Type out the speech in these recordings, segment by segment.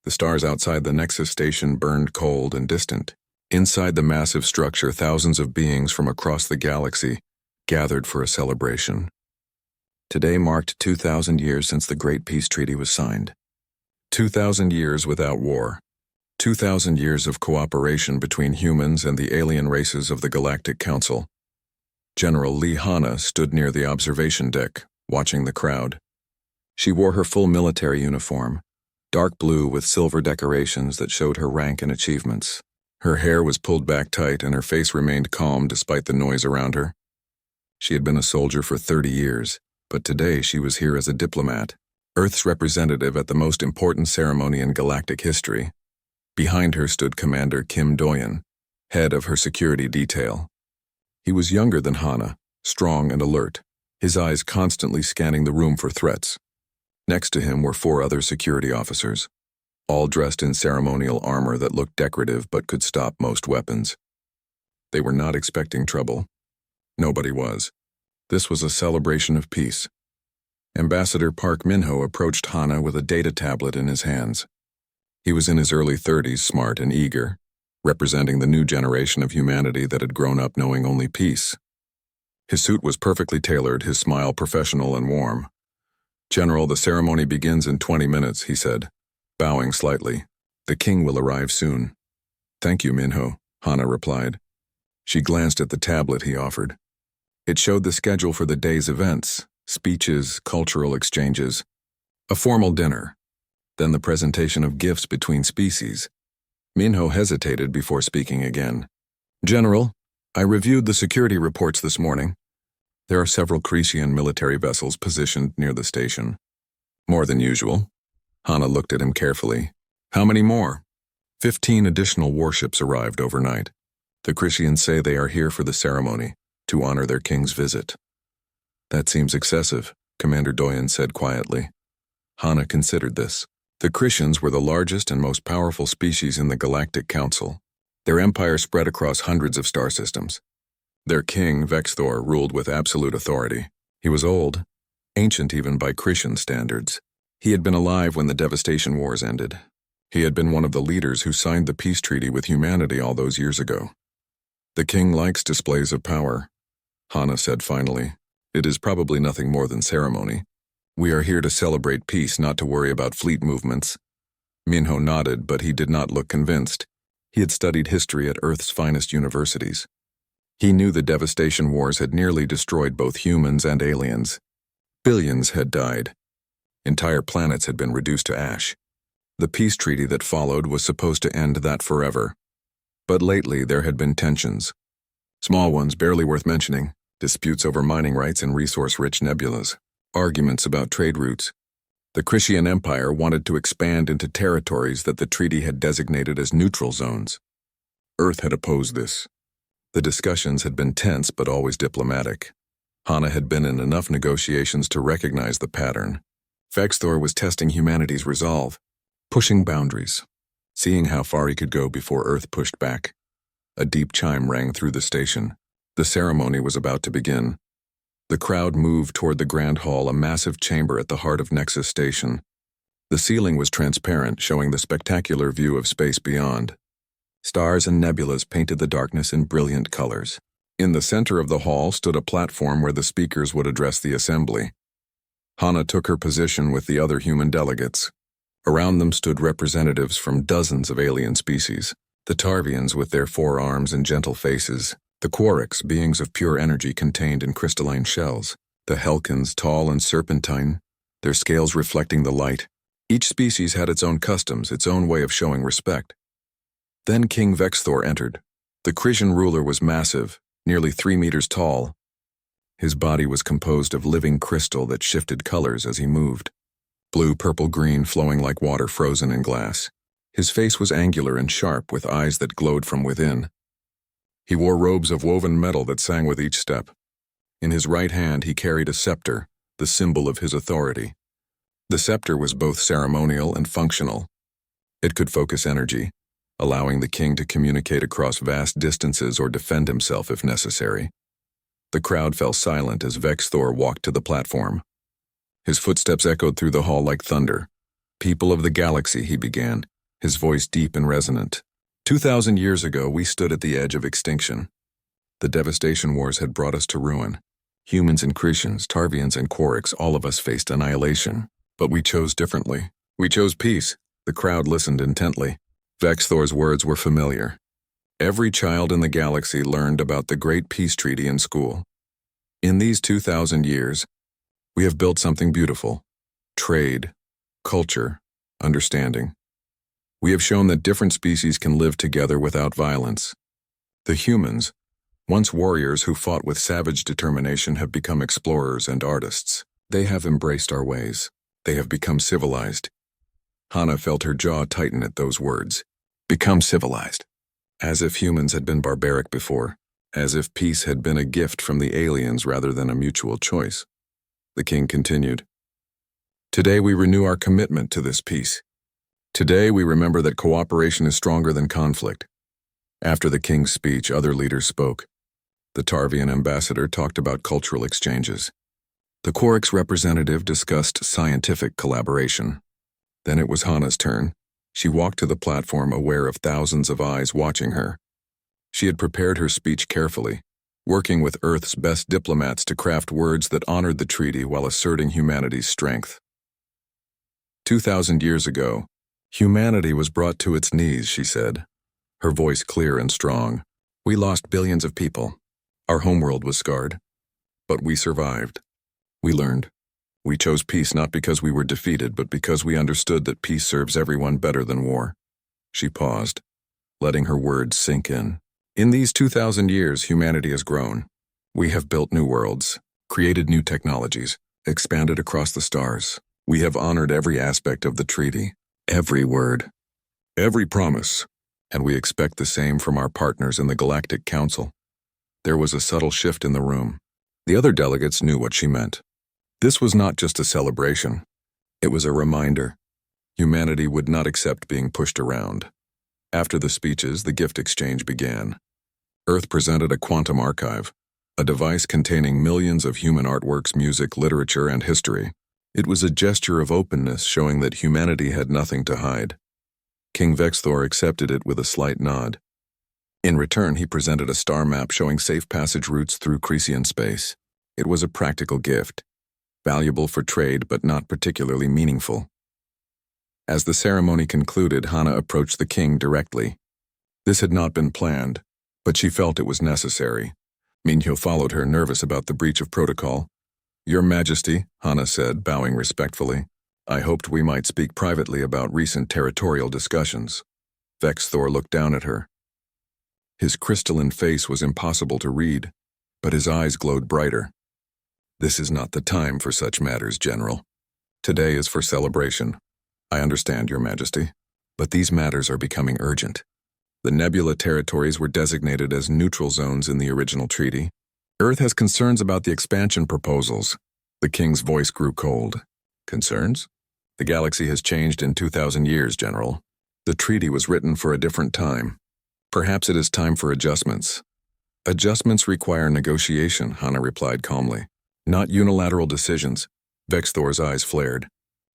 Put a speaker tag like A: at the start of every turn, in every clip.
A: The stars outside the Nexus station burned cold and distant. Inside the massive structure, thousands of beings from across the galaxy gathered for a celebration. Today marked 2,000 years since the Great Peace Treaty was signed. 2,000 years without war. 2,000 years of cooperation between humans and the alien races of the Galactic Council. General Lee Hanna stood near the observation deck, watching the crowd. She wore her full military uniform, dark blue with silver decorations that showed her rank and achievements. Her hair was pulled back tight and her face remained calm despite the noise around her. She had been a soldier for 30 years, but today she was here as a diplomat, Earth's representative at the most important ceremony in galactic history. Behind her stood Commander Kim Doyen, head of her security detail. He was younger than Hanna, strong and alert, his eyes constantly scanning the room for threats. Next to him were 4 other security officers, all dressed in ceremonial armor that looked decorative but could stop most weapons. They were not expecting trouble. Nobody was. This was a celebration of peace. Ambassador Park Min-ho approached Hanna with a data tablet in his hands. He was in his early 30s, smart and eager, representing the new generation of humanity that had grown up knowing only peace. His suit was perfectly tailored, his smile professional and warm. "General, the ceremony begins in 20 minutes, he said, bowing slightly. "The king will arrive soon." "Thank you, Min-ho," Hanna replied. She glanced at the tablet he offered. It showed the schedule for the day's events, speeches, cultural exchanges, a formal dinner, then the presentation of gifts between species. Min-ho hesitated before speaking again. "General, I reviewed the security reports this morning. There are several Cretian military vessels positioned near the station." "More than usual." Hanna looked at him carefully. "How many more?" 15 additional warships arrived overnight. The Cretians say they are here for the ceremony, to honor their king's visit. "That seems excessive," Commander Doyen said quietly. Hanna considered this. The Cretians were the largest and most powerful species in the Galactic Council. Their empire spread across hundreds of star systems. Their king, Vexthor, ruled with absolute authority. He was old, ancient even by Cretian standards. He had been alive when the Devastation Wars ended. He had been one of the leaders who signed the peace treaty with humanity all those years ago. "The king likes displays of power," Hanna said finally. "It is probably nothing more than ceremony. We are here to celebrate peace, not to worry about fleet movements." Min-ho nodded, but he did not look convinced. He had studied history at Earth's finest universities. He knew the Devastation Wars had nearly destroyed both humans and aliens. Billions had died. Entire planets had been reduced to ash. The peace treaty that followed was supposed to end that forever. But lately there had been tensions. Small ones barely worth mentioning, disputes over mining rights in resource-rich nebulas, arguments about trade routes. The Cretian Empire wanted to expand into territories that the treaty had designated as neutral zones. Earth had opposed this. The discussions had been tense but always diplomatic. Hanna had been in enough negotiations to recognize the pattern. Vexthor was testing humanity's resolve, pushing boundaries, seeing how far he could go before Earth pushed back. A deep chime rang through the station. The ceremony was about to begin. The crowd moved toward the Grand Hall, a massive chamber at the heart of Nexus Station. The ceiling was transparent, showing the spectacular view of space beyond. Stars and nebulas painted the darkness in brilliant colors. In the center of the hall stood a platform where the speakers would address the assembly. Hanna took her position with the other human delegates. Around them stood representatives from dozens of alien species. The Tarvians with their 4 arms and gentle faces, the Quarks, beings of pure energy contained in crystalline shells, the Helkins, tall and serpentine, their scales reflecting the light. Each species had its own customs, its own way of showing respect. Then King Vexthor entered. The Cretian ruler was massive, nearly 3 meters tall. His body was composed of living crystal that shifted colors as he moved. Blue, purple, green, flowing like water frozen in glass. His face was angular and sharp, with eyes that glowed from within. He wore robes of woven metal that sang with each step. In his right hand he carried a scepter, the symbol of his authority. The scepter was both ceremonial and functional. It could focus energy, allowing the king to communicate across vast distances or defend himself if necessary. The crowd fell silent as Vexthor walked to the platform. His footsteps echoed through the hall like thunder. "People of the galaxy," he began, his voice deep and resonant. 2,000 years ago, we stood at the edge of extinction. The devastation wars had brought us to ruin. Humans and Cretians, Tarvians and Quarks, all of us faced annihilation. But we chose differently. We chose peace. The crowd listened intently. Vexthor's words were familiar. Every child in the galaxy learned about the Great Peace Treaty in school. In these 2,000 years, we have built something beautiful. Trade, culture, understanding. We have shown that different species can live together without violence. The humans, once warriors who fought with savage determination, have become explorers and artists. They have embraced our ways. They have become civilized. Hana felt her jaw tighten at those words. Become civilized. As if humans had been barbaric before. As if peace had been a gift from the aliens rather than a mutual choice. The king continued. Today we renew our commitment to this peace. Today we remember that cooperation is stronger than conflict. After the king's speech, other leaders spoke. The Tarvian ambassador talked about cultural exchanges. The Quarks representative discussed scientific collaboration. Then it was Hana's turn. She walked to the platform, aware of thousands of eyes watching her. She had prepared her speech carefully, working with Earth's best diplomats to craft words that honored the treaty while asserting humanity's strength. 2,000 years ago, humanity was brought to its knees, she said, her voice clear and strong. We lost billions of people. Our homeworld was scarred. But we survived. We learned. We chose peace not because we were defeated, but because we understood that peace serves everyone better than war. She paused, letting her words sink in. In these 2,000 years, humanity has grown. We have built new worlds, created new technologies, expanded across the stars. We have honored every aspect of the treaty, every word, every promise, and we expect the same from our partners in the Galactic Council. There was a subtle shift in the room. The other delegates knew what she meant. This was not just a celebration. It was a reminder. Humanity would not accept being pushed around. After the speeches, the gift exchange began. Earth presented a quantum archive, a device containing millions of human artworks, music, literature, and history. It was a gesture of openness, showing that humanity had nothing to hide. King Vexthor accepted it with a slight nod. In return, he presented a star map showing safe passage routes through Cresian space. It was a practical gift, valuable for trade but not particularly meaningful. As the ceremony concluded, Hana approached the king directly. This had not been planned, but she felt it was necessary. Minhyo followed her, nervous about the breach of protocol. Your Majesty, Hana said, bowing respectfully. I hoped we might speak privately about recent territorial discussions. Vexthor looked down at her. His crystalline face was impossible to read, but his eyes glowed brighter. This is not the time for such matters, General. Today is for celebration. I understand, Your Majesty, but these matters are becoming urgent. The Nebula territories were designated as neutral zones in the original treaty. Earth has concerns about the expansion proposals. The king's voice grew cold. Concerns? The galaxy has changed in 2,000 years, General. The treaty was written for a different time. Perhaps it is time for adjustments. Adjustments require negotiation, Hana replied calmly. Not unilateral decisions. Vexthor's eyes flared.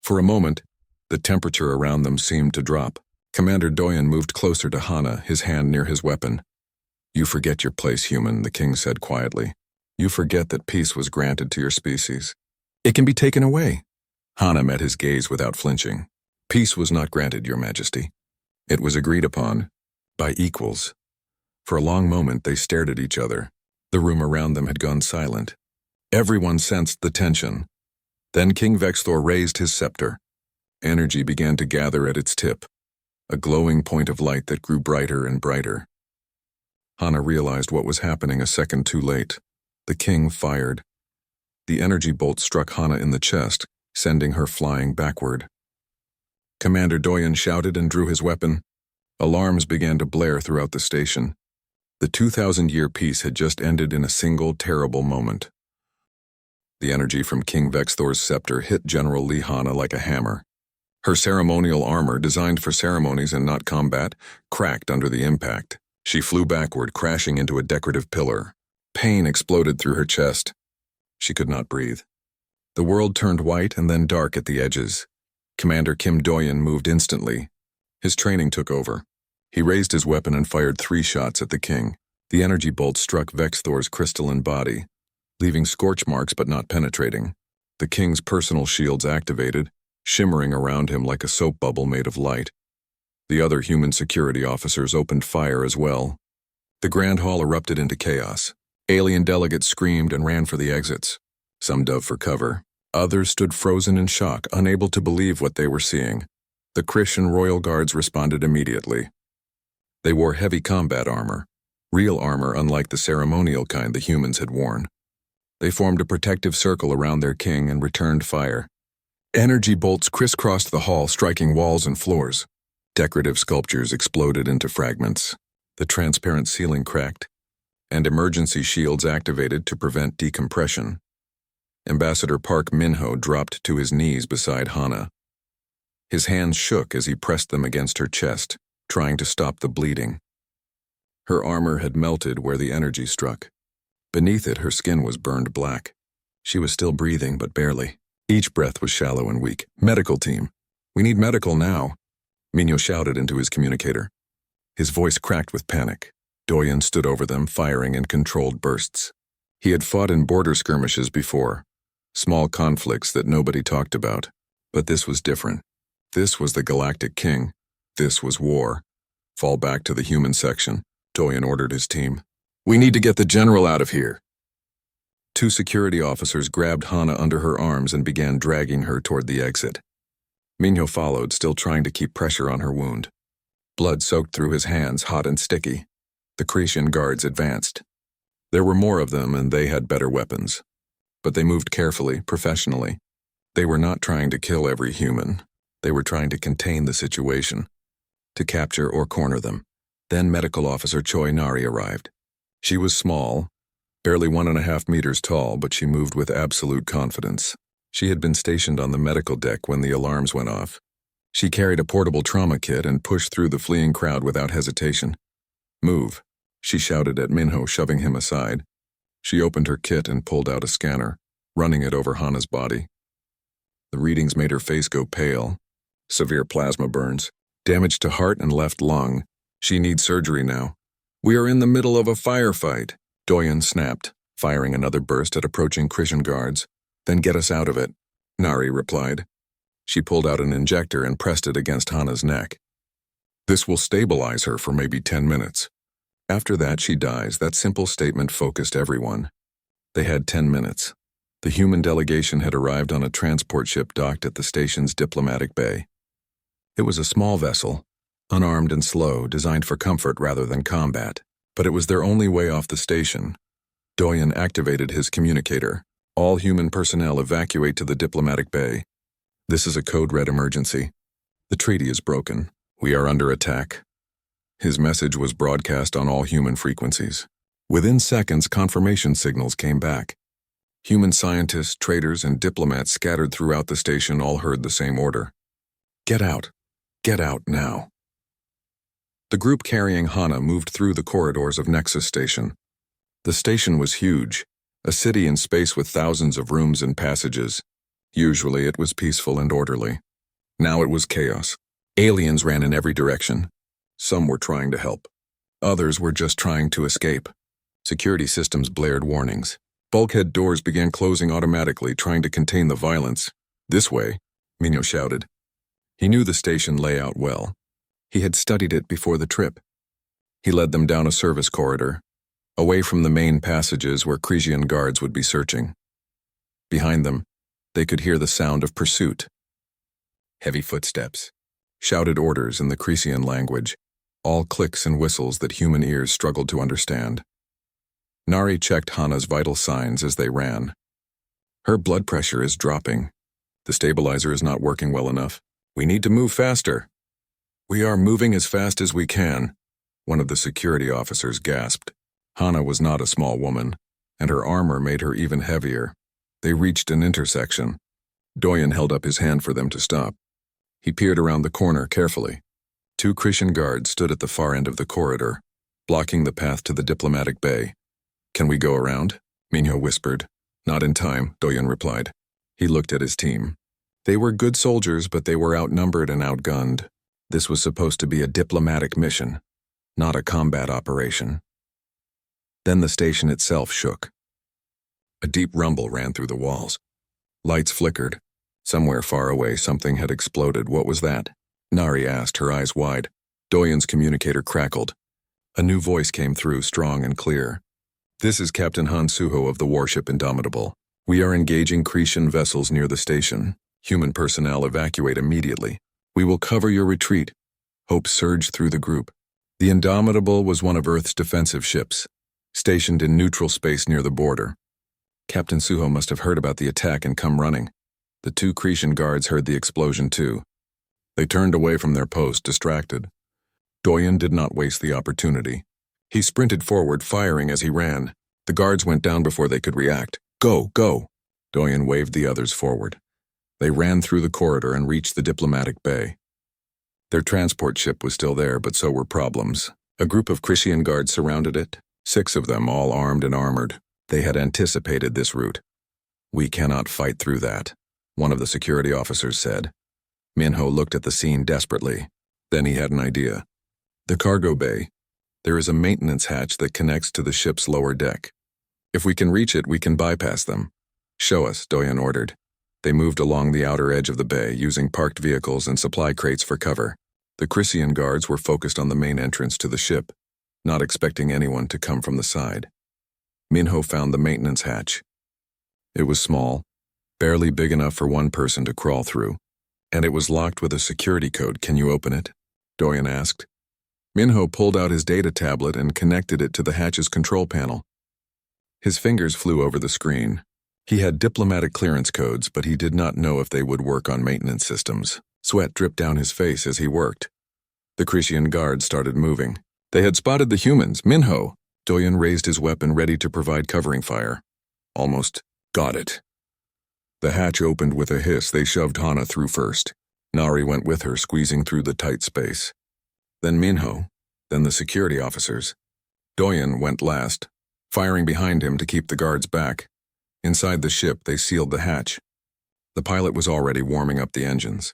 A: For a moment, the temperature around them seemed to drop. Commander Doyen moved closer to Hana, his hand near his weapon. You forget your place, human, the king said quietly. You forget that peace was granted to your species. It can be taken away. Hana met his gaze without flinching. Peace was not granted, Your Majesty. It was agreed upon, by equals. For a long moment they stared at each other. The room around them had gone silent. Everyone sensed the tension. Then King Vexthor raised his scepter. Energy began to gather at its tip, a glowing point of light that grew brighter and brighter. Hana realized what was happening a second too late. The king fired. The energy bolt struck Hana in the chest, sending her flying backward. Commander Doyen shouted and drew his weapon. Alarms began to blare throughout the station. The 2,000-year peace had just ended in a single terrible moment. The energy from King Vexthor's scepter hit General Lee Hana like a hammer. Her ceremonial armor, designed for ceremonies and not combat, cracked under the impact. She flew backward, crashing into a decorative pillar. Pain exploded through her chest. She could not breathe. The world turned white and then dark at the edges. Commander Kim Doyen moved instantly. His training took over. He raised his weapon and fired 3 shots at the king. The energy bolt struck Vexthor's crystalline body, leaving scorch marks but not penetrating. The king's personal shields activated, shimmering around him like a soap bubble made of light. The other human security officers opened fire as well. The Grand Hall erupted into chaos. Alien delegates screamed and ran for the exits. Some dove for cover. Others stood frozen in shock, unable to believe what they were seeing. The Christian royal guards responded immediately. They wore heavy combat armor, real armor unlike the ceremonial kind the humans had worn. They formed a protective circle around their king and returned fire. Energy bolts crisscrossed the hall, striking walls and floors. Decorative sculptures exploded into fragments. The transparent ceiling cracked, and emergency shields activated to prevent decompression. Ambassador Park Minho dropped to his knees beside Hana. His hands shook as he pressed them against her chest, trying to stop the bleeding. Her armor had melted where the energy struck. Beneath it, her skin was burned black. She was still breathing, but barely. Each breath was shallow and weak. "Medical team. We need medical now," Minho shouted into his communicator. His voice cracked with panic. Doyen stood over them, firing in controlled bursts. He had fought in border skirmishes before, small conflicts that nobody talked about. But this was different. This was the Galactic King. This was war. "Fall back to the human section," Doyen ordered his team. "We need to get the general out of here." 2 security officers grabbed Hana under her arms and began dragging her toward the exit. Minho followed, still trying to keep pressure on her wound. Blood soaked through his hands, hot and sticky. The Cretan guards advanced. There were more of them, and they had better weapons. But they moved carefully, professionally. They were not trying to kill every human. They were trying to contain the situation, to capture or corner them. Then Medical Officer Choi Nari arrived. She was small, barely 1.5 meters tall, but she moved with absolute confidence. She had been stationed on the medical deck when the alarms went off. She carried a portable trauma kit and pushed through the fleeing crowd without hesitation. "Move," she shouted at Minho, shoving him aside. She opened her kit and pulled out a scanner, running it over Hana's body. The readings made her face go pale. Severe plasma burns, damage to heart and left lung. She needs surgery now. "We are in the middle of a firefight," Doyen snapped, firing another burst at approaching Christian guards. "Then get us out of it," Nari replied. She pulled out an injector and pressed it against Hana's neck. "This will stabilize her for maybe 10 minutes. After that, she dies." That simple statement focused everyone. They had 10 minutes. The human delegation had arrived on a transport ship docked at the station's diplomatic bay. It was a small vessel, unarmed and slow, designed for comfort rather than combat. But it was their only way off the station. Doyen activated his communicator. "All human personnel evacuate to the diplomatic bay. This is a code-red emergency. The treaty is broken. We are under attack." His message was broadcast on all human frequencies. Within seconds, confirmation signals came back. Human scientists, traders, and diplomats scattered throughout the station all heard the same order. "Get out. Get out now." The group carrying Hana moved through the corridors of Nexus Station. The station was huge, a city in space with thousands of rooms and passages. Usually it was peaceful and orderly. Now it was chaos. Aliens ran in every direction. Some were trying to help. Others were just trying to escape. Security systems blared warnings. Bulkhead doors began closing automatically, trying to contain the violence. "This way," Minho shouted. He knew the station layout well. He had studied it before the trip. He led them down a service corridor, away from the main passages where Cresian guards would be searching. Behind them, they could hear the sound of pursuit. Heavy footsteps, shouted orders in the Cresian language, all clicks and whistles that human ears struggled to understand. Nari checked Hana's vital signs as they ran. "Her blood pressure is dropping. The stabilizer is not working well enough. We need to move faster." "We are moving as fast as we can," one of the security officers gasped. Hana was not a small woman, and her armor made her even heavier. They reached an intersection. Doyen held up his hand for them to stop. He peered around the corner carefully. 2 Christian guards stood at the far end of the corridor, blocking the path to the diplomatic bay. "Can we go around?" Minho whispered. "Not in time," Doyen replied. He looked at his team. They were good soldiers, but they were outnumbered and outgunned. This was supposed to be a diplomatic mission, not a combat operation. Then the station itself shook. A deep rumble ran through the walls. Lights flickered. Somewhere far away, something had exploded. What was that? Nari asked, her eyes wide. Doyen's communicator crackled. A new voice came through, strong and clear. This is Captain Han Suho of the warship Indomitable. We are engaging Cretan vessels near the station. Human personnel evacuate immediately. We will cover your retreat. Hope surged through the group. The Indomitable was one of Earth's defensive ships, stationed in neutral space near the border. Captain Suho must have heard about the attack and come running. The two Cretan guards heard the explosion too. They turned away from their post, distracted. Doyen did not waste the opportunity. He sprinted forward, firing as he ran. The guards went down before they could react. Go, go! Doyen waved the others forward. They ran through the corridor and reached the diplomatic bay. Their transport ship was still there, but so were problems. A group of Cretan guards surrounded it, 6 of them, all armed and armored. They had anticipated this route. We cannot fight through that, one of the security officers said. Minho looked at the scene desperately. Then he had an idea. The cargo bay. There is a maintenance hatch that connects to the ship's lower deck. If we can reach it, we can bypass them. Show us, Doyen ordered. They moved along the outer edge of the bay, using parked vehicles and supply crates for cover. The Cretan guards were focused on the main entrance to the ship, not expecting anyone to come from the side. Minho found the maintenance hatch. It was small, barely big enough for one person to crawl through, and it was locked with a security code. Can you open it? Doyen asked. Minho pulled out his data tablet and connected it to the hatch's control panel. His fingers flew over the screen. He had diplomatic clearance codes, but he did not know if they would work on maintenance systems. Sweat dripped down his face as he worked. The Cretan guards started moving. They had spotted the humans. Minho! Doyen raised his weapon, ready to provide covering fire. Almost got it. The hatch opened with a hiss. They shoved Hana through first. Nari went with her, squeezing through the tight space. Then Minho, then the security officers. Doyen went last, firing behind him to keep the guards back. Inside the ship, they sealed the hatch. The pilot was already warming up the engines.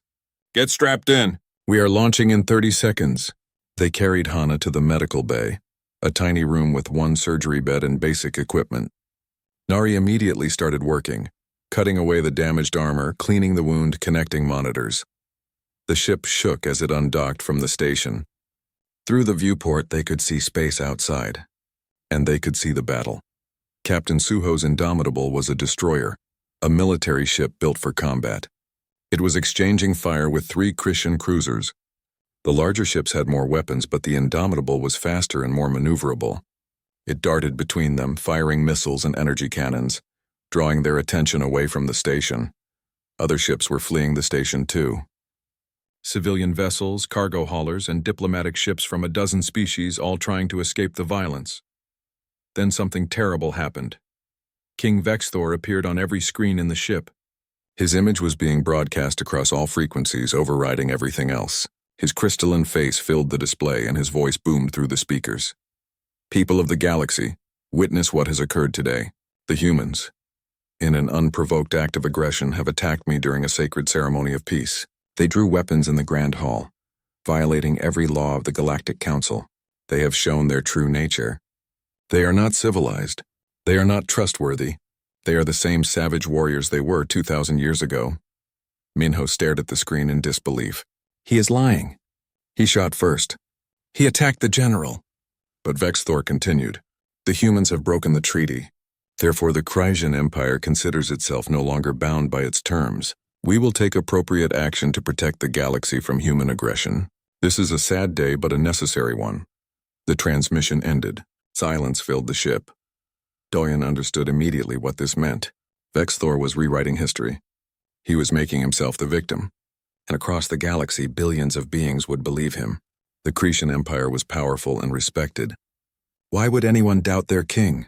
A: Get strapped in. We are launching in 30 seconds. They carried Hana to the medical bay, a tiny room with one surgery bed and basic equipment. Nari immediately started working, cutting away the damaged armor, cleaning the wound, connecting monitors. The ship shook as it undocked from the station. Through the viewport, they could see space outside, and they could see the battle. Captain Suho's Indomitable was a destroyer, a military ship built for combat. It was exchanging fire with 3 Cretan cruisers. The larger ships had more weapons, but the Indomitable was faster and more maneuverable. It darted between them, firing missiles and energy cannons, drawing their attention away from the station. Other ships were fleeing the station too. Civilian vessels, cargo haulers, and diplomatic ships from a dozen species, all trying to escape the violence. Then something terrible happened. King Vexthor appeared on every screen in the ship. His image was being broadcast across all frequencies, overriding everything else. His crystalline face filled the display, and his voice boomed through the speakers. People of the galaxy, witness what has occurred today. The humans, in an unprovoked act of aggression, have attacked me during a sacred ceremony of peace. They drew weapons in the Grand Hall, violating every law of the Galactic Council. They have shown their true nature. They are not civilized. They are not trustworthy. They are the same savage warriors they were 2,000 years ago. Minho stared at the screen in disbelief. He is lying. He shot first. He attacked the general. But Vexthor continued. The humans have broken the treaty. Therefore, the Cretan Empire considers itself no longer bound by its terms. We will take appropriate action to protect the galaxy from human aggression. This is a sad day, but a necessary one. The transmission ended. Silence filled the ship. Doyen understood immediately what this meant. Vexthor was rewriting history. He was making himself the victim. And across the galaxy, billions of beings would believe him. The Cretan Empire was powerful and respected. Why would anyone doubt their king?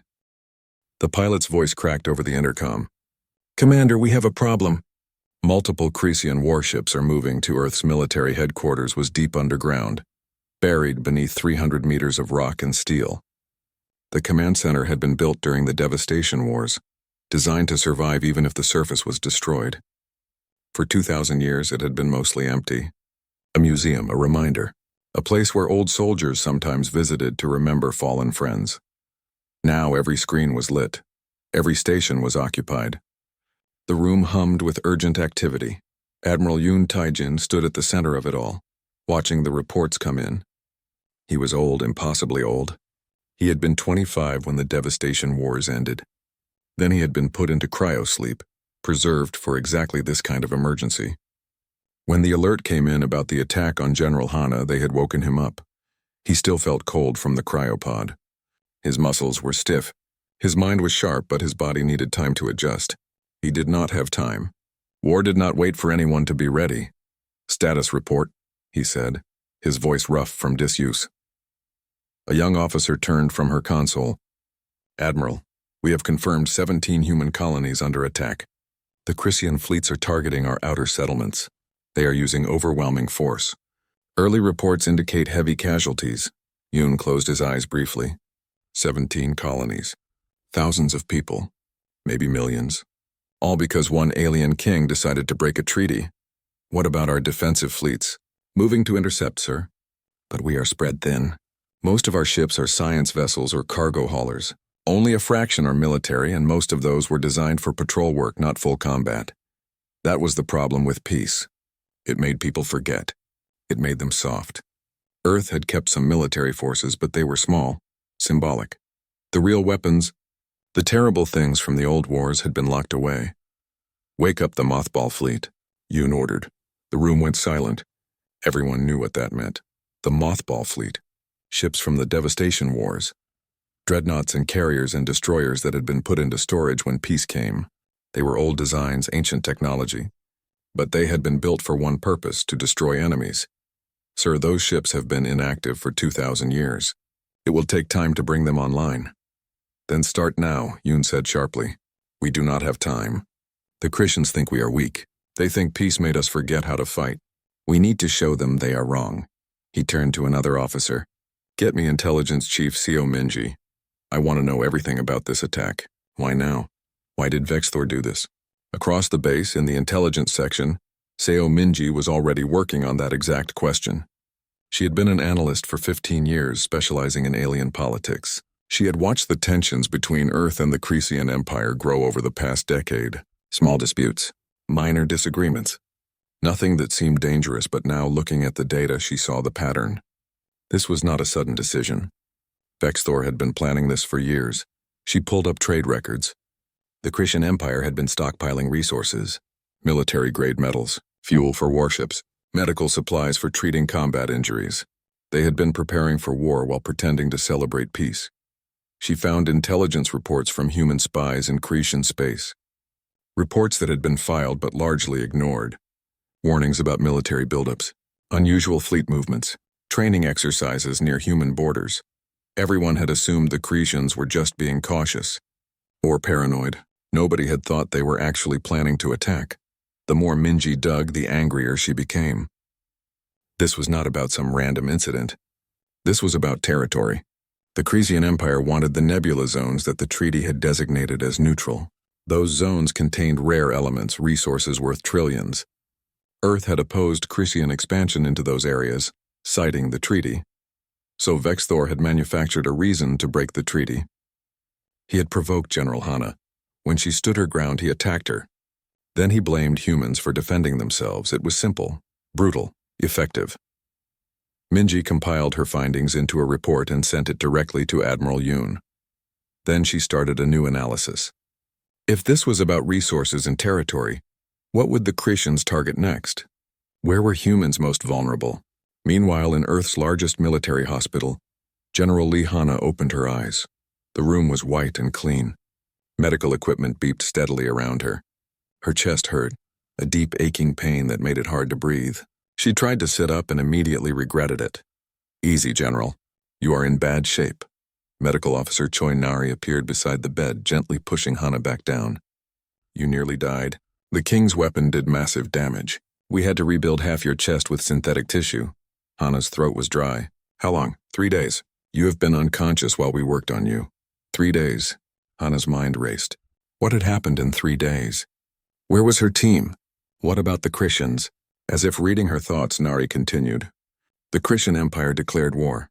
A: The pilot's voice cracked over the intercom. Commander, we have a problem. Multiple Cretan warships are moving to Earth's military headquarters was deep underground, buried beneath 300 meters of rock and steel. The command center had been built during the Devastation Wars, designed to survive even if the surface was destroyed. For 2,000 years, it had been mostly empty. A museum, a reminder. A place where old soldiers sometimes visited to remember fallen friends. Now every screen was lit. Every station was occupied. The room hummed with urgent activity. Admiral Yoon Taijin stood at the center of it all, watching the reports come in. He was old, impossibly old. He had been 25 when the devastation wars ended. Then he had been put into cryosleep, preserved for exactly this kind of emergency. When the alert came in about the attack on General Hana, they had woken him up. He still felt cold from the cryopod. His muscles were stiff. His mind was sharp, but his body needed time to adjust. He did not have time. War did not wait for anyone to be ready. "Status report," he said, his voice rough from disuse. A young officer turned from her console. "Admiral, we have confirmed 17 human colonies under attack. The Chrysian fleets are targeting our outer settlements. They are using overwhelming force. Early reports indicate heavy casualties." Yoon closed his eyes briefly. 17 colonies. Thousands of people. Maybe millions. All because one alien king decided to break a treaty. "What about our defensive fleets?" "Moving to intercept, sir. But we are spread thin. Most of our ships are science vessels or cargo haulers. Only a fraction are military, and most of those were designed for patrol work, not full combat. That was the problem with peace. It made people forget. It made them soft. Earth had kept some military forces, but they were small, symbolic. The real weapons, the terrible things from the old wars, had been locked away. "Wake up the mothball fleet," Yoon ordered. The room went silent. Everyone knew what that meant. The mothball fleet. Ships from the devastation wars. Dreadnoughts and carriers and destroyers that had been put into storage when peace came. They were old designs, ancient technology. But they had been built for one purpose, to destroy enemies. "Sir, those ships have been inactive for 2,000 years. It will take time to bring them online." "Then start now," Yoon said sharply. "We do not have time. The Christians think we are weak. They think peace made us forget how to fight. We need to show them they are wrong." He turned to another officer. "Get me Intelligence Chief Seo Minji. I want to know everything about this attack. Why now? Why did Vexthor do this?" Across the base, in the intelligence section, Seo Minji was already working on that exact question. She had been an analyst for 15 years, specializing in alien politics. She had watched the tensions between Earth and the Chrysian Empire grow over the past decade. Small disputes, minor disagreements. Nothing that seemed dangerous, but now, looking at the data, she saw the pattern. This was not a sudden decision. Vexthor had been planning this for years. She pulled up trade records. The Chrysian Empire had been stockpiling resources, military-grade metals, fuel for warships, medical supplies for treating combat injuries. They had been preparing for war while pretending to celebrate peace. She found intelligence reports from human spies in Chrysian space. Reports that had been filed but largely ignored. Warnings about military buildups, unusual fleet movements, training exercises near human borders. Everyone had assumed the Chrysians were just being cautious. Or paranoid. Nobody had thought they were actually planning to attack. The more Minji dug, the angrier she became. This was not about some random incident. This was about territory. The Chrysian Empire wanted the nebula zones that the treaty had designated as neutral. Those zones contained rare elements, resources worth trillions. Earth had opposed Chrysian expansion into those areas, citing the treaty. So Vexthor had manufactured a reason to break the treaty. He had provoked General Hana. When she stood her ground, he attacked her. Then he blamed humans for defending themselves. It was simple, brutal, effective. Minji compiled her findings into a report and sent it directly to Admiral Yoon. Then she started a new analysis. If this was about resources and territory, what would the Chrysians target next? Where were humans most vulnerable? Meanwhile, in Earth's largest military hospital, General Lee Hana opened her eyes. The room was white and clean. Medical equipment beeped steadily around her. Her chest hurt, a deep aching pain that made it hard to breathe. She tried to sit up and immediately regretted it. "Easy, General. You are in bad shape." Medical Officer Choi Nari appeared beside the bed, gently pushing Hana back down. "You nearly died. The King's weapon did massive damage. We had to rebuild half your chest with synthetic tissue." Hana's throat was dry. "How long?" 3 days. "You have been unconscious while we worked on you." 3 days. Hana's mind raced. What had happened in 3 days? Where was her team? What about the Chrysians? As if reading her thoughts, Nari continued. The Christian Empire declared war.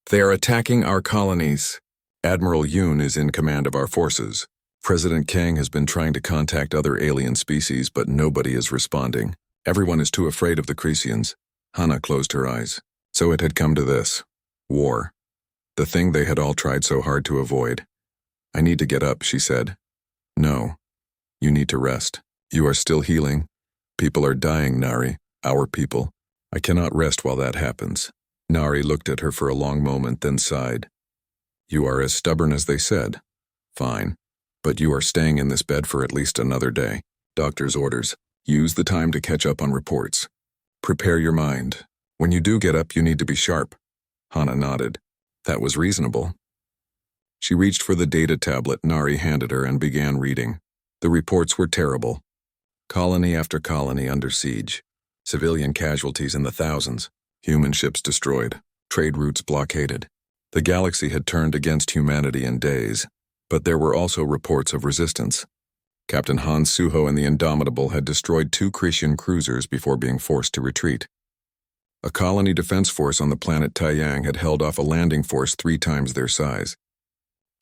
A: They are attacking our colonies. Admiral Yoon is in command of our forces. President Kang has been trying to contact other alien species, but nobody is responding. Everyone is too afraid of the Cresians. Hana closed her eyes. So it had come to this. War. The thing they had all tried so hard to avoid. I need to get up, she said. No. You need to rest. You are still healing. People are dying, Nari. Our people. I cannot rest while that happens. Nari looked at her for a long moment, then sighed. You are as stubborn as they said. Fine. But you are staying in this bed for at least another day. Doctor's orders. Use the time to catch up on reports. Prepare your mind. When you do get up, you need to be sharp. Hana nodded. That was reasonable. She reached for the data tablet Nari handed her and began reading. The reports were terrible. Colony after colony under siege. Civilian casualties in the thousands. Human ships destroyed. Trade routes blockaded. The galaxy had turned against humanity in days. But there were also reports of resistance. Captain Han Suho and the Indomitable had destroyed 2 Christian cruisers before being forced to retreat. A colony defense force on the planet Taiyang had held off a landing force 3 times their size.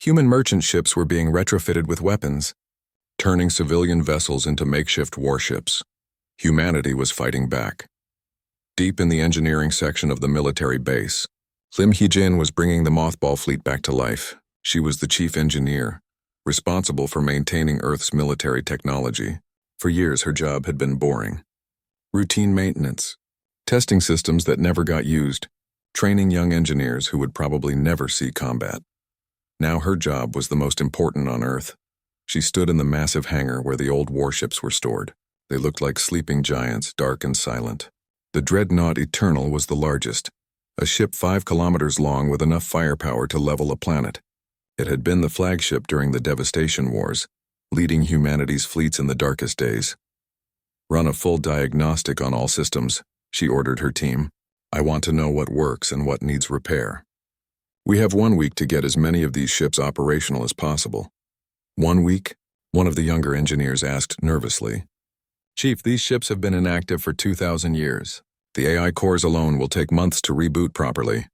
A: Human merchant ships were being retrofitted with weapons, turning civilian vessels into makeshift warships. Humanity was fighting back. Deep in the engineering section of the military base, Lim Hee-jin was bringing the mothball fleet back to life. She was the chief engineer, responsible for maintaining Earth's military technology. For years, her job had been boring. Routine maintenance, testing systems that never got used, training young engineers who would probably never see combat. Now her job was the most important on Earth. She stood in the massive hangar where the old warships were stored. They looked like sleeping giants, dark and silent. The dreadnought Eternal was the largest, a ship 5 kilometers long with enough firepower to level a planet. It had been the flagship during the Devastation Wars, leading humanity's fleets in the darkest days. Run a full diagnostic on all systems, she ordered her team. I want to know what works and what needs repair. We have 1 week to get as many of these ships operational as possible. 1 week? One of the younger engineers asked nervously. Chief, these ships have been inactive for 2,000 years. The AI cores alone will take months to reboot properly.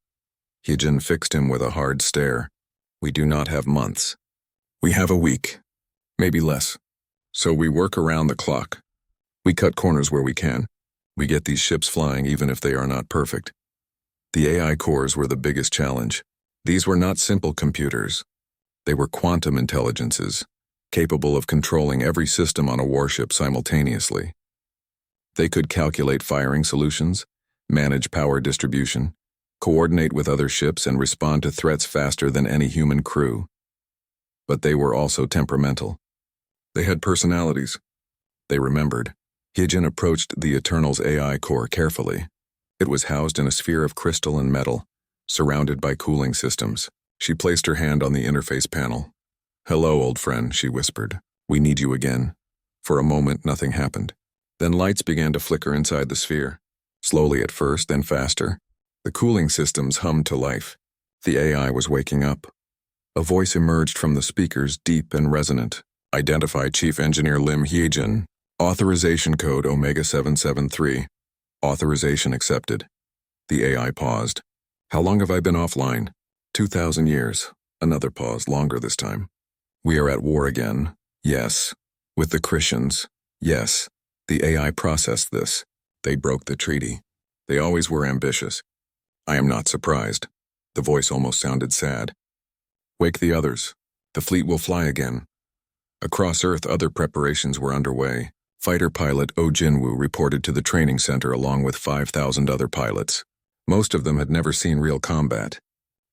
A: Hyejin fixed him with a hard stare. We do not have months. We have a week. Maybe less. So we work around the clock. We cut corners where we can. We get these ships flying even if they are not perfect. The AI cores were the biggest challenge. These were not simple computers. They were quantum intelligences, capable of controlling every system on a warship simultaneously. They could calculate firing solutions, manage power distribution, coordinate with other ships, and respond to threats faster than any human crew. But they were also temperamental. They had personalities. They remembered. Hyejin approached the Eternal's AI core carefully. It was housed in a sphere of crystal and metal, surrounded by cooling systems. She placed her hand on the interface panel. Hello, old friend, she whispered. We need you again. For a moment, nothing happened. Then lights began to flicker inside the sphere. Slowly at first, then faster. The cooling systems hummed to life. The AI was waking up. A voice emerged from the speakers, deep and resonant. Identify Chief Engineer Lim Hyejin. Authorization code Omega 773. Authorization accepted. The AI paused. How long have I been offline? 2,000 years. Another pause, longer this time. We are at war again. Yes. With the Christians. Yes. The AI processed this. They broke the treaty. They always were ambitious. I am not surprised. The voice almost sounded sad. Wake the others. The fleet will fly again. Across Earth, other preparations were underway. Fighter pilot Oh Jinwoo reported to the training center along with 5,000 other pilots. Most of them had never seen real combat.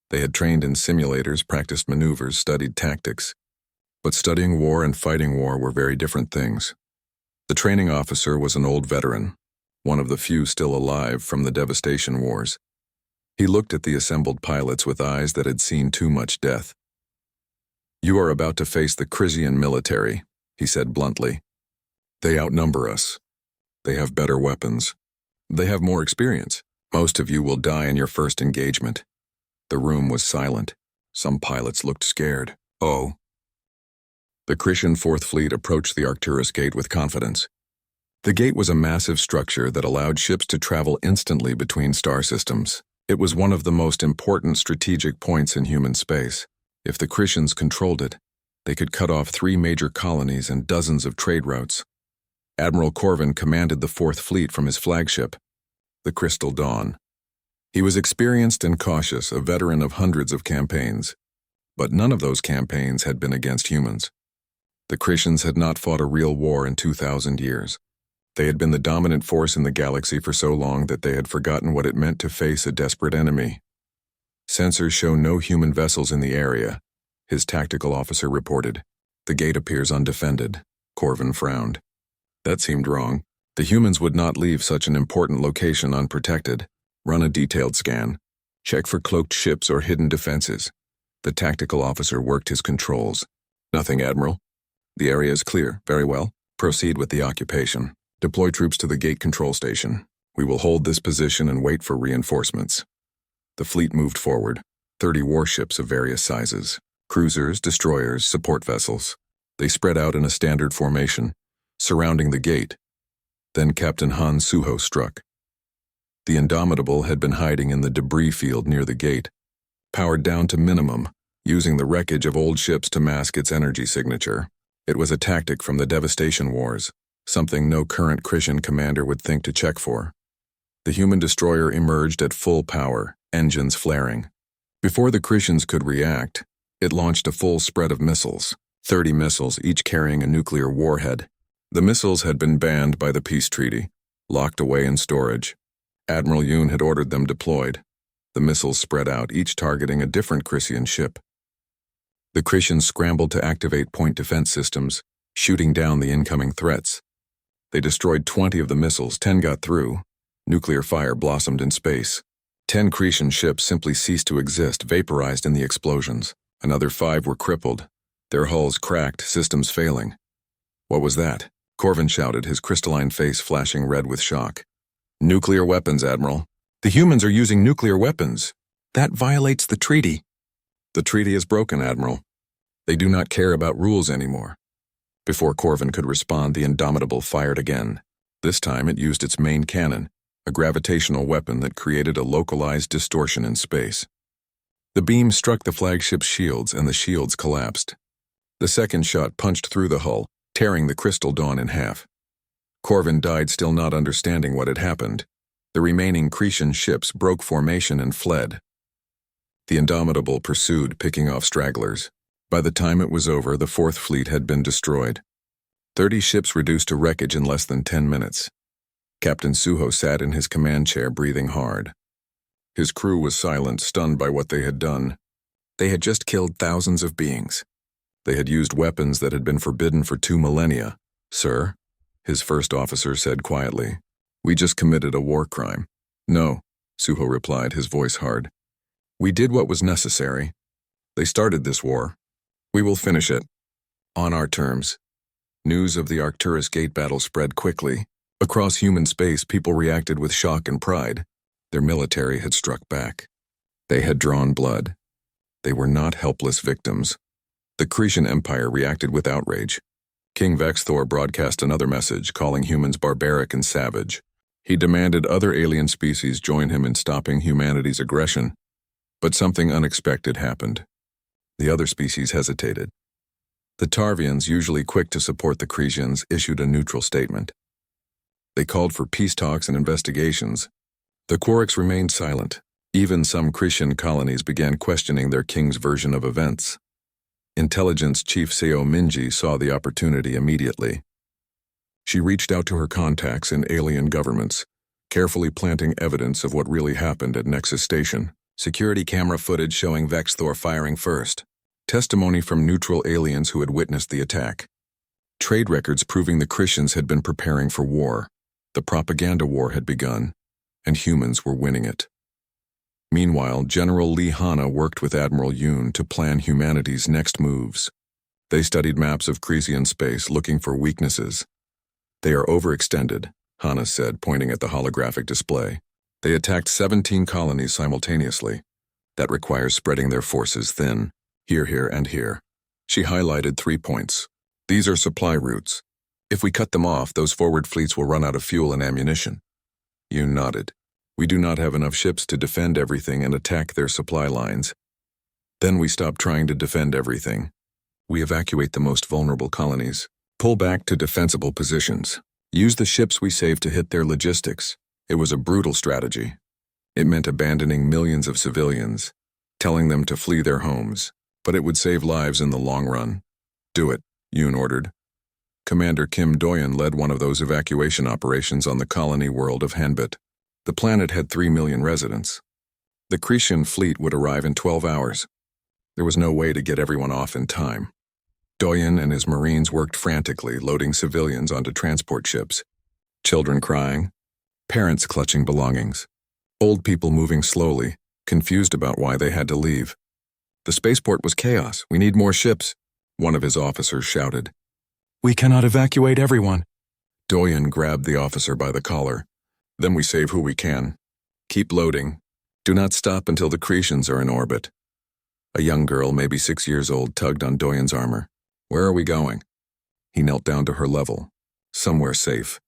A: They had trained in simulators, practiced maneuvers, studied tactics. But studying war and fighting war were very different things. The training officer was an old veteran, one of the few still alive from the Devastation Wars. He looked at the assembled pilots with eyes that had seen too much death. You are about to face the Crisian military, he said bluntly. They outnumber us. They have better weapons. They have more experience. Most of you will die in your first engagement. The room was silent. Some pilots looked scared. Oh. The Christian Fourth Fleet approached the Arcturus Gate with confidence. The gate was a massive structure that allowed ships to travel instantly between star systems. It was one of the most important strategic points in human space. If the Christians controlled it, they could cut off 3 major colonies and dozens of trade routes. Admiral Corvin commanded the Fourth Fleet from his flagship, the Crystal Dawn. He was experienced and cautious, a veteran of hundreds of campaigns. But none of those campaigns had been against humans. The Christians had not fought a real war in 2,000 years. They had been the dominant force in the galaxy for so long that they had forgotten what it meant to face a desperate enemy. Sensors show no human vessels in the area, his tactical officer reported. The gate appears undefended. Corvin frowned. That seemed wrong. The humans would not leave such an important location unprotected. Run a detailed scan. Check for cloaked ships or hidden defenses. The tactical officer worked his controls. Nothing, Admiral. The area is clear. Very well. Proceed with the occupation. Deploy troops to the gate control station. We will hold this position and wait for reinforcements. The fleet moved forward. 30 warships of various sizes. Cruisers, destroyers, support vessels. They spread out in a standard formation, surrounding the gate. Then Captain Han Suho struck. The Indomitable had been hiding in the debris field near the gate, powered down to minimum, using the wreckage of old ships to mask its energy signature. It was a tactic from the Devastation Wars, something no current Christian commander would think to check for. The human destroyer emerged at full power, engines flaring. Before the Christians could react, it launched a full spread of missiles, 30 missiles, each carrying a nuclear warhead. The missiles had been banned by the peace treaty, locked away in storage. Admiral Yoon had ordered them deployed. The missiles spread out, each targeting a different Christian ship. The Christians scrambled to activate point defense systems, shooting down the incoming threats. They destroyed 20 of the missiles, 10 got through. Nuclear fire blossomed in space. 10 Christian ships simply ceased to exist, vaporized in the explosions. Another 5 were crippled, their hulls cracked, systems failing. What was that? Corvin shouted, his crystalline face flashing red with shock. Nuclear weapons, Admiral. The humans are using nuclear weapons. That violates the treaty. The treaty is broken, Admiral. They do not care about rules anymore. Before Corvin could respond, the Indomitable fired again. This time it used its main cannon, a gravitational weapon that created a localized distortion in space. The beam struck the flagship's shields and the shields collapsed. The second shot punched through the hull, tearing the Crystal Dawn in half. Corvin died, still not understanding what had happened. The remaining Cretan ships broke formation and fled. The Indomitable pursued, picking off stragglers. By the time it was over, the Fourth Fleet had been destroyed. 30 ships reduced to wreckage in less than 10 minutes. Captain Suho sat in his command chair, breathing hard. His crew was silent, stunned by what they had done. They had just killed thousands of beings. They had used weapons that had been forbidden for 2 millennia. Sir, his first officer said quietly, we just committed a war crime. No, Suho replied, his voice hard. We did what was necessary. They started this war. We will finish it. On our terms. News of the Arcturus Gate battle spread quickly. Across human space, people reacted with shock and pride. Their military had struck back. They had drawn blood. They were not helpless victims. The Cretan Empire reacted with outrage. King Vexthor broadcast another message, calling humans barbaric and savage. He demanded other alien species join him in stopping humanity's aggression. But something unexpected happened. The other species hesitated. The Tarvians, usually quick to support the Cretians, issued a neutral statement. They called for peace talks and investigations. The Quarks remained silent. Even some Cretan colonies began questioning their king's version of events. Intelligence Chief Seo Minji saw the opportunity immediately. She reached out to her contacts in alien governments, carefully planting evidence of what really happened at Nexus Station. Security camera footage showing Vexthor firing first. Testimony from neutral aliens who had witnessed the attack. Trade records proving the Christians had been preparing for war. The propaganda war had begun, and humans were winning it. Meanwhile, General Lee Hanna worked with Admiral Yoon to plan humanity's next moves. They studied maps of Cresian space, looking for weaknesses. They are overextended, Hanna said, pointing at the holographic display. They attacked 17 colonies simultaneously. That requires spreading their forces thin, here, and here. She highlighted 3 points. These are supply routes. If we cut them off, those forward fleets will run out of fuel and ammunition. Yun nodded. We do not have enough ships to defend everything and attack their supply lines. Then we stop trying to defend everything. We evacuate the most vulnerable colonies. Pull back to defensible positions. Use the ships we saved to hit their logistics. It was a brutal strategy. It meant abandoning millions of civilians, telling them to flee their homes, but it would save lives in the long run. Do it, Yoon ordered. Commander Kim Doyen led one of those evacuation operations on the colony world of Hanbit. The planet had 3 million residents. The Cretan fleet would arrive in 12 hours. There was no way to get everyone off in time. Doyen and his Marines worked frantically, loading civilians onto transport ships. Children crying, parents clutching belongings, old people moving slowly, confused about why they had to leave. The spaceport was chaos. We need more ships, one of his officers shouted. We cannot evacuate everyone. Doyen grabbed the officer by the collar. Then we save who we can. Keep loading. Do not stop until the Cretans are in orbit. A young girl, maybe 6 years old, tugged on Doyen's armor. Where are we going? He knelt down to her level. Somewhere safe.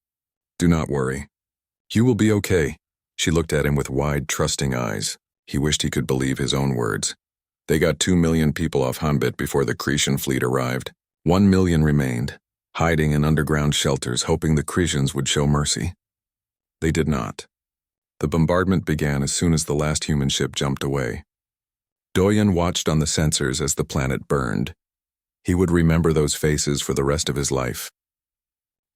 A: Do not worry. You will be okay. She looked at him with wide, trusting eyes. He wished he could believe his own words. They got 2 million people off Hanbit before the Cretan fleet arrived. 1 million remained, hiding in underground shelters, hoping the Cretans would show mercy. They did not. The bombardment began as soon as the last human ship jumped away. Doyen watched on the sensors as the planet burned. He would remember those faces for the rest of his life.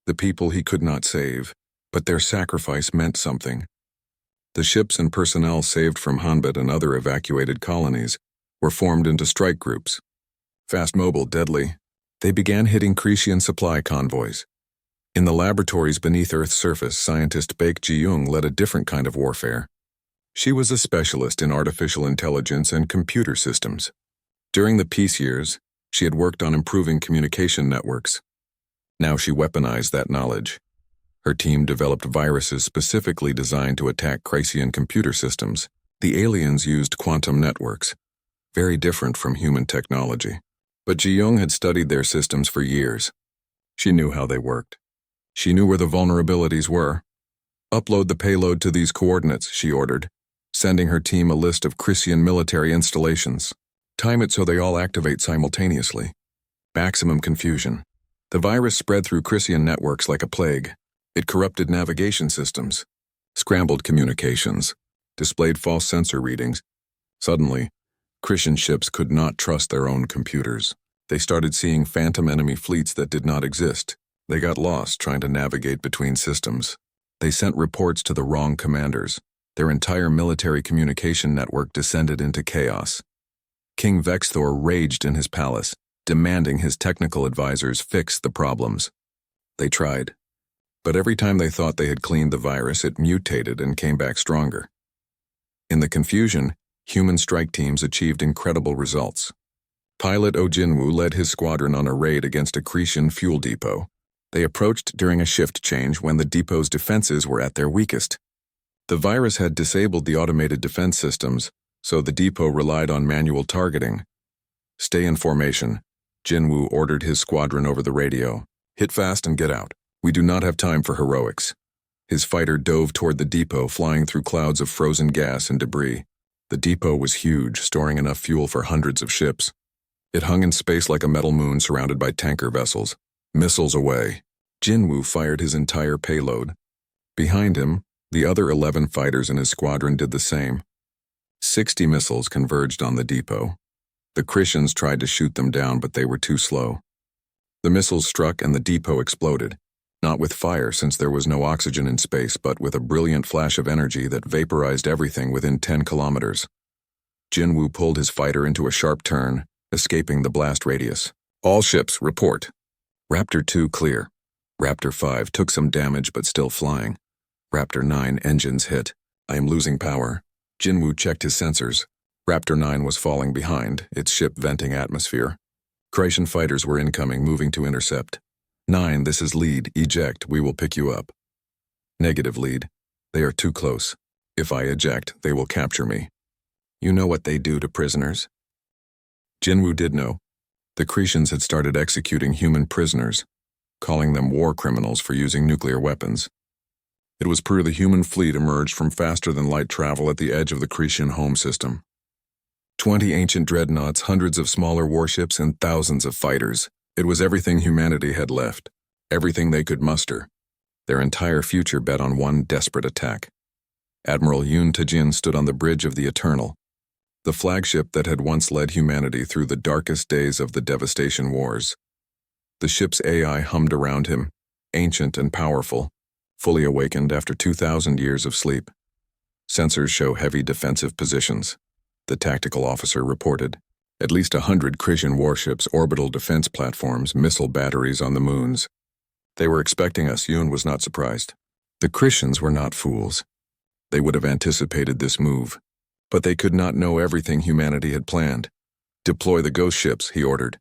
A: The people he could not save, but their sacrifice meant something. The ships and personnel saved from Hanbit and other evacuated colonies were formed into strike groups. Fast, mobile, deadly, they began hitting Cretan supply convoys. In the laboratories beneath Earth's surface, scientist Baek Ji-young led a different kind of warfare. She was a specialist in artificial intelligence and computer systems. During the peace years, she had worked on improving communication networks. Now she weaponized that knowledge. Her team developed viruses specifically designed to attack Cretan computer systems. The aliens used quantum networks, very different from human technology. But Ji-young had studied their systems for years. She knew how they worked. She knew where the vulnerabilities were. Upload the payload to these coordinates, she ordered, sending her team a list of Cretan military installations. Time it so they all activate simultaneously. Maximum confusion. The virus spread through Cretan networks like a plague. It corrupted navigation systems, scrambled communications, displayed false sensor readings. Suddenly, Cretan ships could not trust their own computers. They started seeing phantom enemy fleets that did not exist. They got lost trying to navigate between systems. They sent reports to the wrong commanders. Their entire military communication network descended into chaos. King Vexthor raged in his palace, demanding his technical advisors fix the problems. They tried, but every time they thought they had cleaned the virus, it mutated and came back stronger. In the confusion, human strike teams achieved incredible results. Pilot Oh Jinwoo led his squadron on a raid against a Cretan fuel depot. They approached during a shift change when the depot's defenses were at their weakest. The virus had disabled the automated defense systems, so the depot relied on manual targeting. Stay in formation, Jinwoo ordered his squadron over the radio. Hit fast and get out. We do not have time for heroics. His fighter dove toward the depot, flying through clouds of frozen gas and debris. The depot was huge, storing enough fuel for hundreds of ships. It hung in space like a metal moon surrounded by tanker vessels. Missiles away. Jinwoo fired his entire payload. Behind him, the other 11 fighters in his squadron did the same. 60 missiles converged on the depot. The Cretans tried to shoot them down, but they were too slow. The missiles struck and the depot exploded, not with fire since there was no oxygen in space, but with a brilliant flash of energy that vaporized everything within 10 kilometers. Jinwoo pulled his fighter into a sharp turn, escaping the blast radius. All ships, report. Raptor 2 clear. Raptor 5 took some damage but still flying. Raptor 9 engines hit. I am losing power. Jinwoo checked his sensors. Raptor 9 was falling behind, its ship venting atmosphere. Cretan fighters were incoming, moving to intercept. 9, this is lead. Eject, we will pick you up. Negative, lead. They are too close. If I eject, they will capture me. You know what they do to prisoners? Jinwoo did know. The Cretans had started executing human prisoners. calling them war criminals for using nuclear weapons. It was per the human fleet emerged from faster-than-light travel at the edge of the Cretian home system. 20 ancient dreadnoughts, hundreds of smaller warships, and thousands of fighters. It was everything humanity had left, everything they could muster. Their entire future bet on one desperate attack. Admiral Yun Tajin stood on the bridge of the Eternal, the flagship that had once led humanity through the darkest days of the devastation wars. The ship's AI hummed around him, ancient and powerful, fully awakened after 2,000 years of sleep. Sensors show heavy defensive positions, the tactical officer reported. At least 100 Cretian warships, orbital defense platforms, missile batteries on the moons. They were expecting us. Yun was not surprised. The Cretians were not fools. They would have anticipated this move, but they could not know everything humanity had planned. Deploy the ghost ships, he ordered.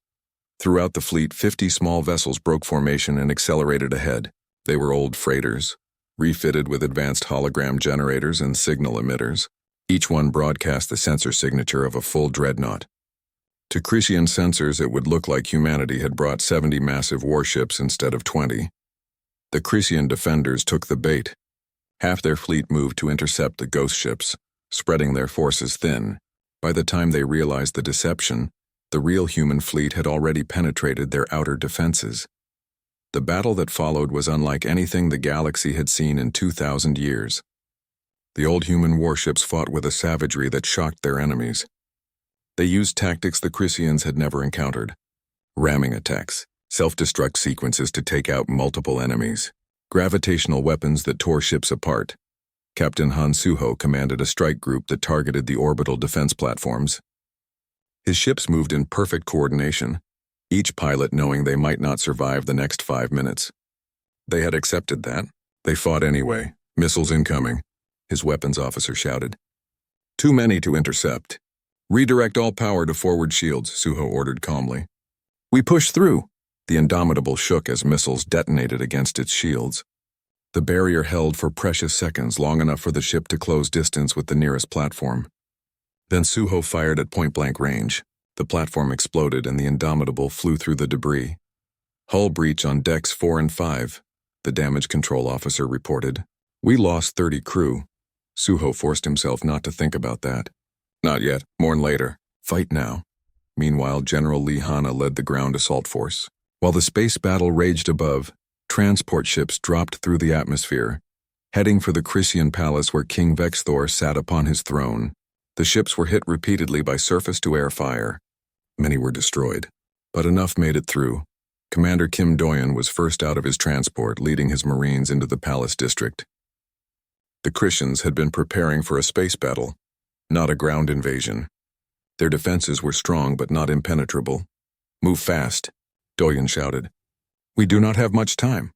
A: Throughout the fleet, 50 small vessels broke formation and accelerated ahead. They were old freighters, refitted with advanced hologram generators and signal emitters. Each one broadcast the sensor signature of a full dreadnought. To Cretian sensors, it would look like humanity had brought 70 massive warships instead of 20. The Cretian defenders took the bait. Half their fleet moved to intercept the ghost ships, spreading their forces thin. By the time they realized the deception, the real human fleet had already penetrated their outer defenses. The battle that followed was unlike anything the galaxy had seen in 2,000 years. The old human warships fought with a savagery that shocked their enemies. They used tactics the Cretians had never encountered. Ramming attacks, self-destruct sequences to take out multiple enemies, gravitational weapons that tore ships apart. Captain Han Suho commanded a strike group that targeted the orbital defense platforms. His ships moved in perfect coordination, each pilot knowing they might not survive the next 5 minutes. They had accepted that. They fought anyway. Missiles incoming, his weapons officer shouted. Too many to intercept. Redirect all power to forward shields, Suho ordered calmly. We pushed through. The Indomitable shook as missiles detonated against its shields. The barrier held for precious seconds, long enough for the ship to close distance with the nearest platform. Then Suho fired at point-blank range. The platform exploded and the Indomitable flew through the debris. Hull breach on decks 4 and 5, the damage control officer reported. We lost 30 crew. Suho forced himself not to think about that. Not yet, mourn later. Fight now. Meanwhile, General Lee Hanna led the ground assault force. While the space battle raged above, transport ships dropped through the atmosphere, heading for the Cretian palace where King Vexthor sat upon his throne. The ships were hit repeatedly by surface-to-air fire. Many were destroyed, but enough made it through. Commander Kim Doyen was first out of his transport, leading his Marines into the palace district. The Cretians had been preparing for a space battle, not a ground invasion. Their defenses were strong but not impenetrable. Move fast, Doyen shouted. We do not have much time.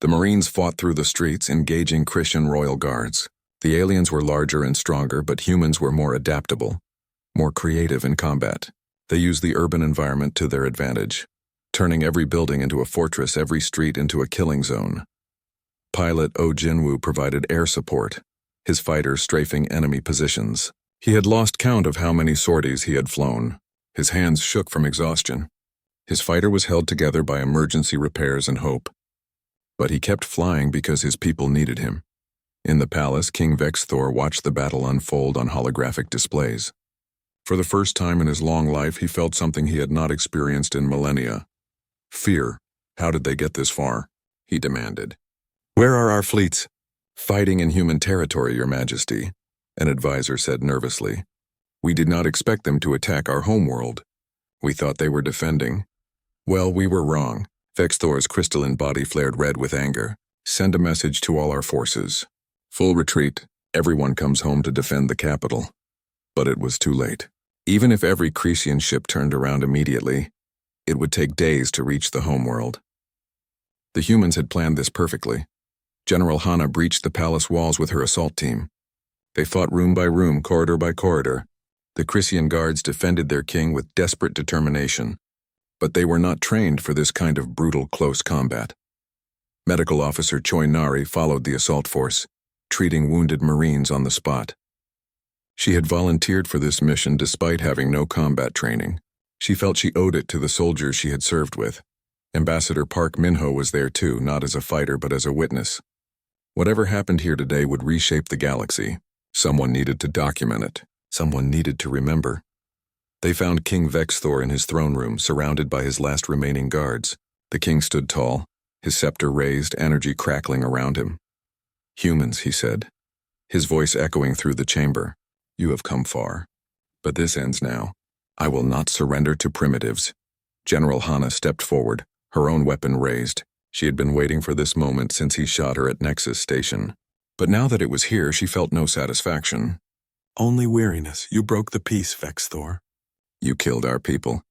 A: The Marines fought through the streets, engaging Cretian royal guards. The aliens were larger and stronger, but humans were more adaptable, more creative in combat. They used the urban environment to their advantage, turning every building into a fortress, every street into a killing zone. Pilot Oh Jinwoo provided air support, his fighters strafing enemy positions. He had lost count of how many sorties he had flown. His hands shook from exhaustion. His fighter was held together by emergency repairs and hope. But he kept flying because his people needed him. In the palace, King Vexthor watched the battle unfold on holographic displays. For the first time in his long life, he felt something he had not experienced in millennia. Fear. How did they get this far? He demanded. Where are our fleets? Fighting in human territory, Your Majesty, an advisor said nervously. We did not expect them to attack our homeworld. We thought they were defending. Well, we were wrong. Vexthor's crystalline body flared red with anger. Send a message to all our forces. Full retreat. Everyone comes home to defend the capital. But it was too late. Even if every Cretian ship turned around immediately, it would take days to reach the homeworld. The humans had planned this perfectly. General Hanna breached the palace walls with her assault team. They fought room by room, corridor by corridor. The Cretian guards defended their king with desperate determination, but they were not trained for this kind of brutal close combat. Medical Officer Choi Nari followed the assault force, treating wounded Marines on the spot. She had volunteered for this mission despite having no combat training. She felt she owed it to the soldiers she had served with. Ambassador Park Min-ho was there too, not as a fighter but as a witness. Whatever happened here today would reshape the galaxy. Someone needed to document it. Someone needed to remember. They found King Vexthor in his throne room, surrounded by his last remaining guards. The king stood tall, his scepter raised, energy crackling around him. "Humans," he said, his voice echoing through the chamber. "You have come far. But this ends now. I will not surrender to primitives." General Hana stepped forward, her own weapon raised. She had been waiting for this moment since he shot her at Nexus Station. But now that it was here, she felt no satisfaction.
B: "Only weariness. You broke the peace, Vexthor."
A: "You killed our people.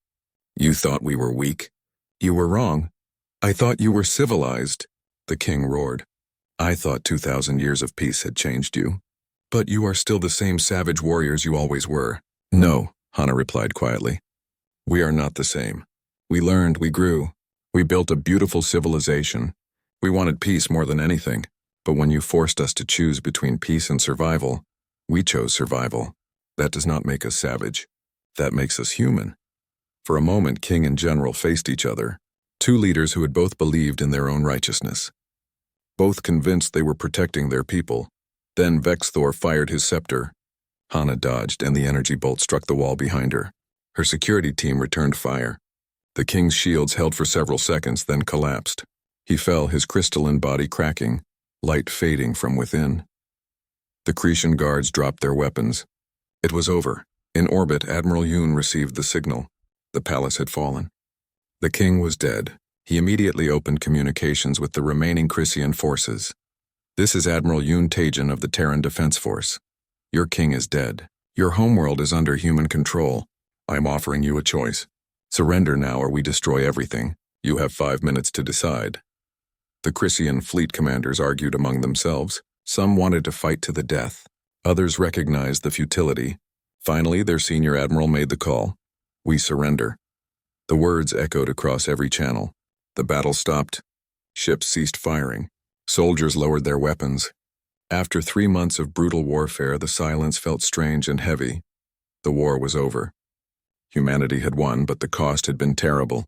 A: You thought we were weak. You were wrong. I thought you were civilized," the king roared. "I thought 2,000 years of peace had changed you. But you are still the same savage warriors you always were." "No," Hana replied quietly. "We are not the same. We learned, we grew. We built a beautiful civilization. We wanted peace more than anything. But when you forced us to choose between peace and survival, we chose survival. That does not make us savage. That makes us human." For a moment, king and general faced each other, two leaders who had both believed in their own righteousness. Both convinced they were protecting their people. Then Vexthor fired his scepter. Hana dodged, and the energy bolt struck the wall behind her. Her security team returned fire. The king's shields held for several seconds, then collapsed. He fell, his crystalline body cracking, light fading from within. The Cretan guards dropped their weapons. It was over. In orbit, Admiral Yoon received the signal. The palace had fallen. The king was dead. He immediately opened communications with the remaining Chrysian forces. "This is Admiral Yoon Taejin of the Terran Defense Force. Your king is dead. Your homeworld is under human control. I am offering you a choice. Surrender now or we destroy everything. You have 5 minutes to decide." The Chrysian fleet commanders argued among themselves. Some wanted to fight to the death. Others recognized the futility. Finally, their senior admiral made the call. "We surrender." The words echoed across every channel. The battle stopped. Ships ceased firing. Soldiers lowered their weapons. After 3 months of brutal warfare, the silence felt strange and heavy. The war was over. Humanity had won, but the cost had been terrible.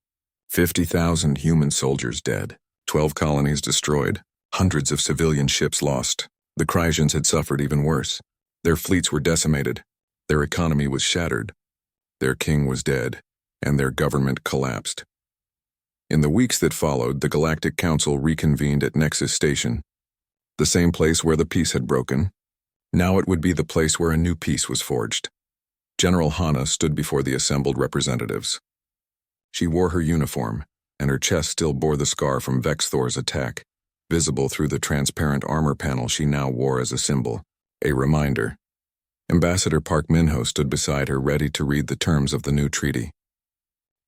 A: 50,000 human soldiers dead, 12 colonies destroyed, hundreds of civilian ships lost. The Chrysians had suffered even worse. Their fleets were decimated. Their economy was shattered. Their king was dead, and their government collapsed. In the weeks that followed, the Galactic Council reconvened at Nexus Station, the same place where the peace had broken. Now it would be the place where a new peace was forged. General Hana stood before the assembled representatives. She wore her uniform, and her chest still bore the scar from Vexthor's attack, visible through the transparent armor panel she now wore as a symbol, a reminder. Ambassador Park Min-ho stood beside her, ready to read the terms of the new treaty.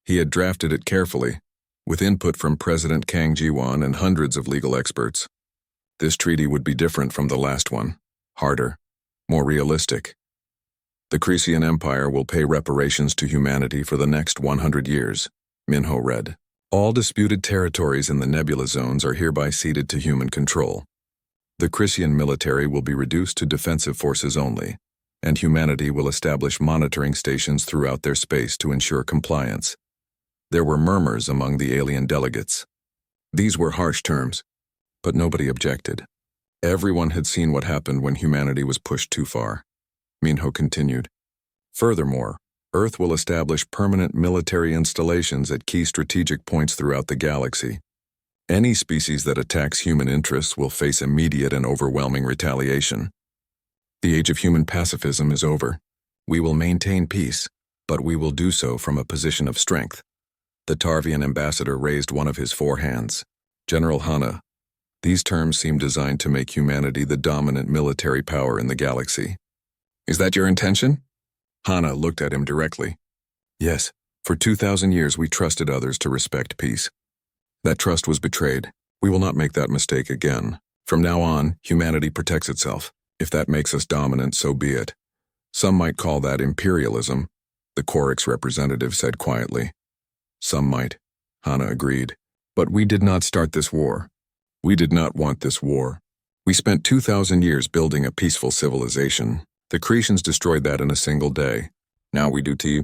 A: He had drafted it carefully, with input from President Kang Ji-won and hundreds of legal experts. This treaty would be different from the last one, harder, more realistic. The Chrysian Empire will pay reparations to humanity for the next 100 years, Min-ho read. All disputed territories in the nebula zones are hereby ceded to human control. The Chrysian military will be reduced to defensive forces only, and humanity will establish monitoring stations throughout their space to ensure compliance. There were murmurs among the alien delegates. These were harsh terms, but nobody objected. Everyone had seen what happened when humanity was pushed too far. Min-ho continued. Furthermore, Earth will establish permanent military installations at key strategic points throughout the galaxy. Any species that attacks human interests will face immediate and overwhelming retaliation. The age of human pacifism is over. We will maintain peace, but we will do so from a position of strength. The Tarvian ambassador raised one of his 4 hands. General Hana, these terms seem designed to make humanity the dominant military power in the galaxy. Is that your intention? Hana looked at him directly. Yes, for 2,000 years we trusted others to respect peace. That trust was betrayed. We will not make that mistake again. From now on, humanity protects itself. If that makes us dominant, so be it. Some might call that imperialism, the Korix representative said quietly. Some might, Hana agreed. But we did not start this war. We did not want this war. We spent 2,000 years building a peaceful civilization. The Cretans destroyed that in a single day. Now we do tea.